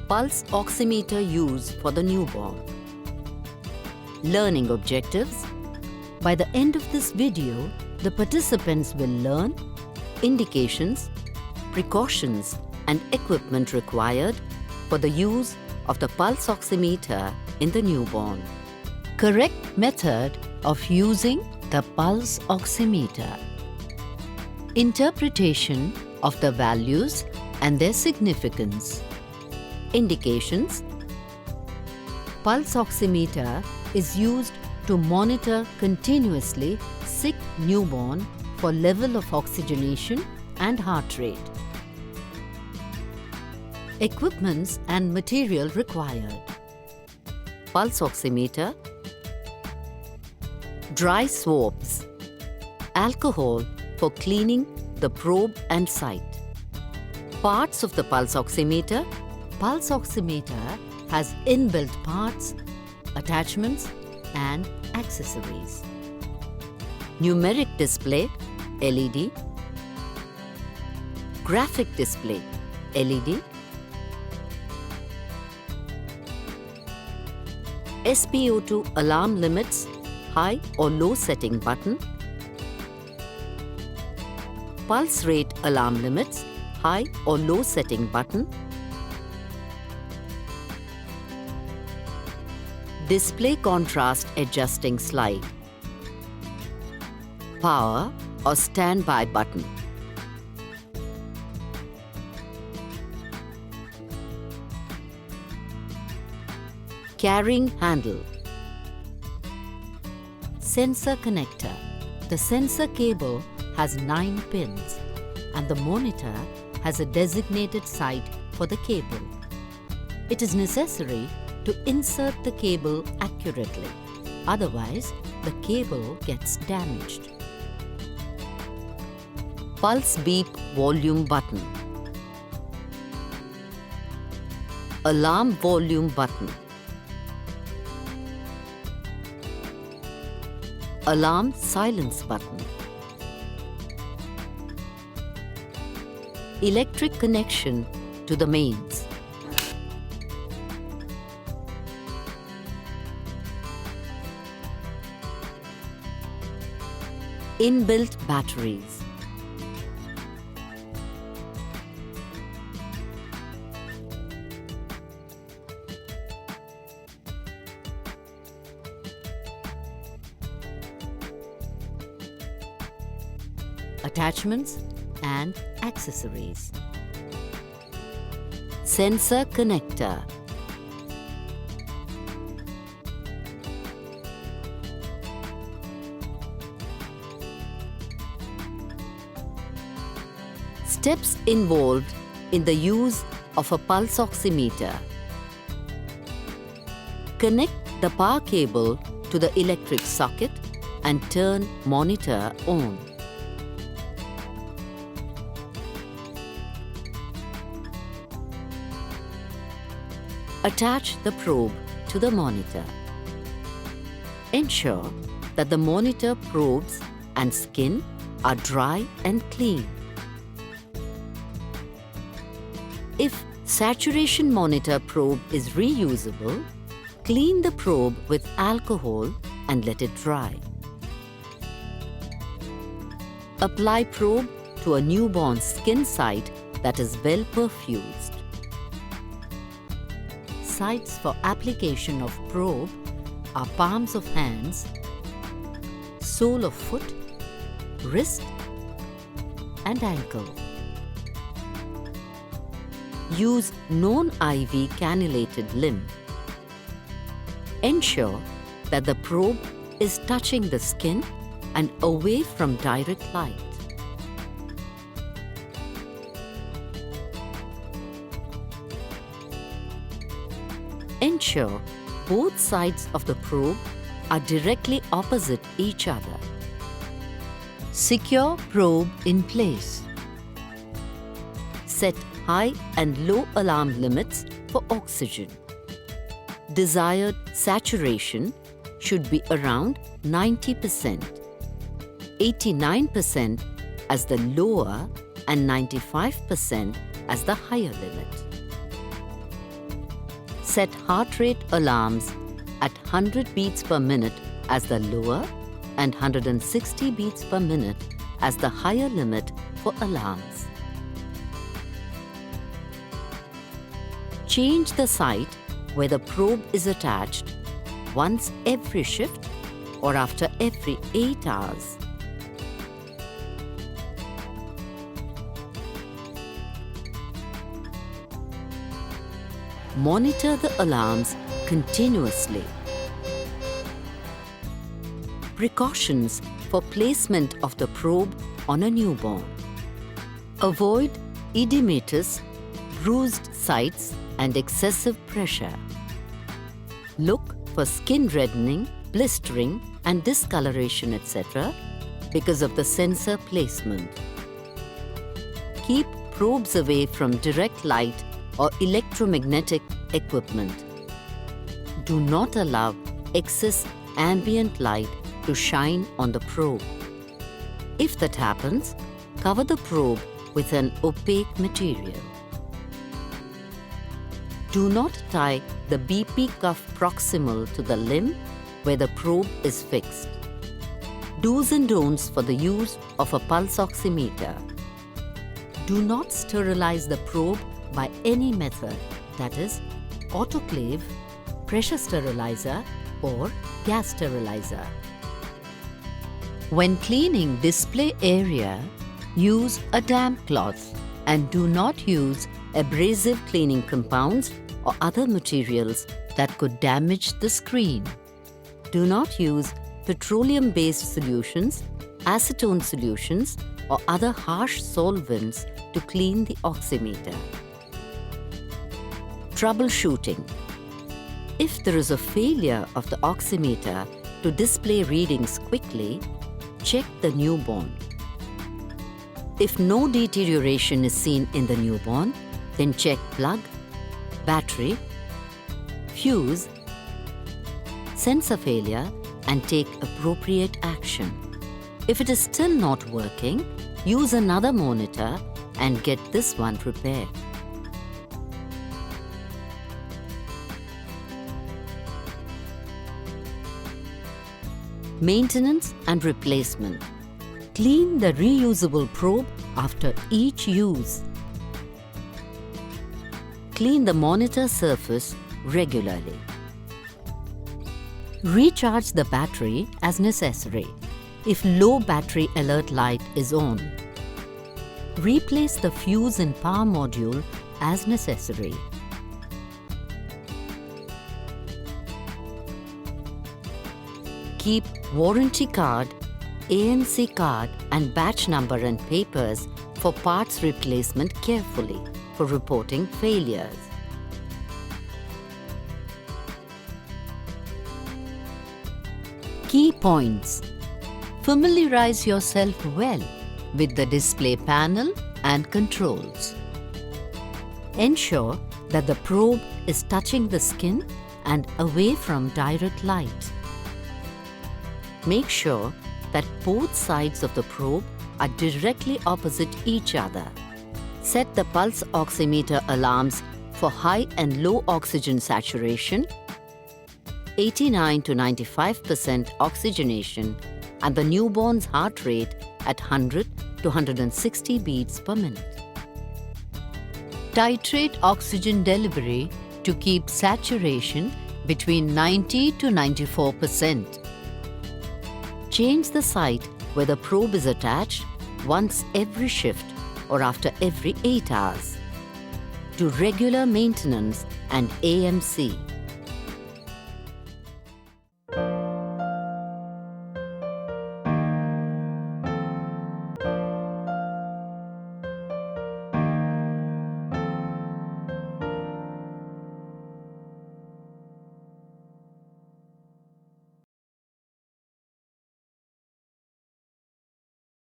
pulse oximeter use for the newborn. Learning objectives. By the end of this video, the participants will learn indications, precautions and equipment required for the use of the pulse oximeter in the newborn. Correct method of using the pulse oximeter. Interpretation of the values and their significance. Indications. Pulse oximeter is used to monitor continuously sick newborn for level of oxygenation and heart rate. Equipments and material required. Pulse oximeter, dry swabs, alcohol for cleaning the probe and site. Parts of the pulse oximeter. Pulse oximeter has inbuilt parts, attachments and accessories. Numeric display, LED. Graphic display, LED. SpO2 alarm limits, high or low setting button. Pulse rate alarm limits, high or low setting button. Display contrast adjusting slide. Power or standby button. Carrying handle. Sensor connector. The sensor cable has 9 pins and the monitor has a designated site for the cable. It is necessary to insert the cable accurately, otherwise the cable gets damaged. Pulse beep volume button. Alarm volume button. Alarm silence button. Electric connection to the mains. Inbuilt batteries. Attachments and accessories. Sensor connector. Steps involved in the use of a pulse oximeter. Connect the power cable to the electric socket and turn monitor on. Attach the probe to the monitor. Ensure that the monitor probes and skin are dry and clean. If saturation monitor probe is reusable, clean the probe with alcohol and let it dry. Apply probe to a newborn skin site that is well perfused. Sites for application of probe are palms of hands, sole of foot, wrist and ankle. Use non-IV cannulated limb. Ensure that the probe is touching the skin and away from direct light. Ensure both sides of the probe are directly opposite each other. Secure probe in place. Set high and low alarm limits for oxygen. Desired saturation should be around 90%, 89% as the lower and 95% as the higher limit. set heart rate alarms at 100 beats per minute as the lower and 160 beats per minute as the higher limit for alarms. Change the site where the probe is attached once every shift or after every 8 hours. Monitor the alarms continuously. Precautions for placement of the probe on a newborn. Avoid edematous, bruised sites and excessive pressure. Look for skin reddening, blistering and discoloration, etc. because of the sensor placement. Keep probes away from direct light or electromagnetic equipment. Do not allow excess ambient light to shine on the probe. If that happens, cover the probe with an opaque material. Do not tie the BP cuff proximal to the limb where the probe is fixed. Do's and don'ts for the use of a pulse oximeter. Do not sterilize the probe by any method, that is, autoclave, pressure sterilizer or gas sterilizer. When cleaning display area, use a damp cloth and do not use abrasive cleaning compounds or other materials that could damage the screen. Do not use petroleum-based solutions, acetone solutions or other harsh solvents to clean the oximeter. Troubleshooting. If there is a failure of the oximeter to display readings quickly, check the newborn. If no deterioration is seen in the newborn, then check plug, battery, fuse, sensor failure and take appropriate action. If it is still not working, use another monitor and get this one repaired. Maintenance and replacement. Clean the reusable probe after each use. Clean the monitor surface regularly. Recharge the battery as necessary if low battery alert light is on. Replace the fuse and power module as necessary. Keep warranty card, ANC card and batch number and papers for parts replacement carefully for reporting failures. Key points. Familiarize yourself well with the display panel and controls. Ensure that the probe is touching the skin and away from direct light. Make sure that both sides of the probe are directly opposite each other. Set the pulse oximeter alarms for high and low oxygen saturation, 89 to 95% oxygenation, and the newborn's heart rate at 100 to 160 beats per minute. Titrate oxygen delivery to keep saturation between 90 to 94%. Change the site where the probe is attached once every shift or after every 8 hours. Do regular maintenance and AMC.